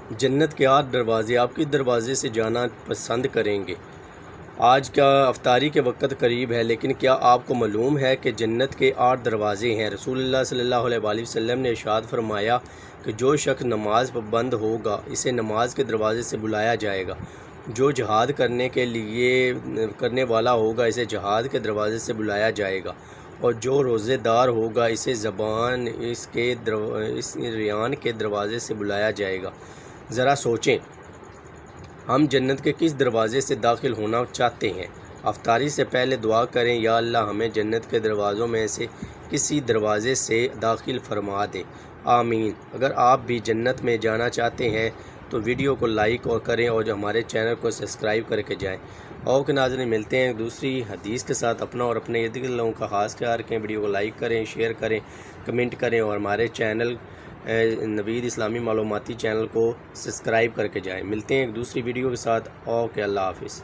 جنت کے 8 دروازے، آپ کس دروازے سے جانا پسند کریں گے؟ آج کا افطاری کے وقت قریب ہے، لیکن کیا آپ کو معلوم ہے کہ جنت کے 8 دروازے ہیں؟ رسول اللہ صلی اللہ علیہ وآلہ وسلم نے ارشاد فرمایا کہ جو شخص نماز پابند ہوگا اسے نماز کے دروازے سے بلایا جائے گا، جو جہاد کرنے والا ہوگا اسے جہاد کے دروازے سے بلایا جائے گا، اور جو روزے دار ہوگا اسے اس ریان کے دروازے سے بلایا جائے گا۔ ذرا سوچیں، ہم جنت کے کس دروازے سے داخل ہونا چاہتے ہیں؟ افطاری سے پہلے دعا کریں، یا اللہ ہمیں جنت کے دروازوں میں سے کسی دروازے سے داخل فرما دے، آمین۔ اگر آپ بھی جنت میں جانا چاہتے ہیں تو ویڈیو کو لائک کریں اور ہمارے چینل کو سبسکرائب کر کے جائیں۔ اوکے ناظرین، ملتے ہیں ایک دوسری حدیث کے ساتھ۔ اپنا اور اپنے ارد گرد لوگوں کا خاص خیال رکھیں، ویڈیو کو لائک کریں، شیئر کریں، کمنٹ کریں، اور ہمارے چینل نوید اسلامی معلوماتی چینل کو سبسکرائب کر کے جائیں۔ ملتے ہیں ایک دوسری ویڈیو کے ساتھ۔ اوکے، اللہ حافظ۔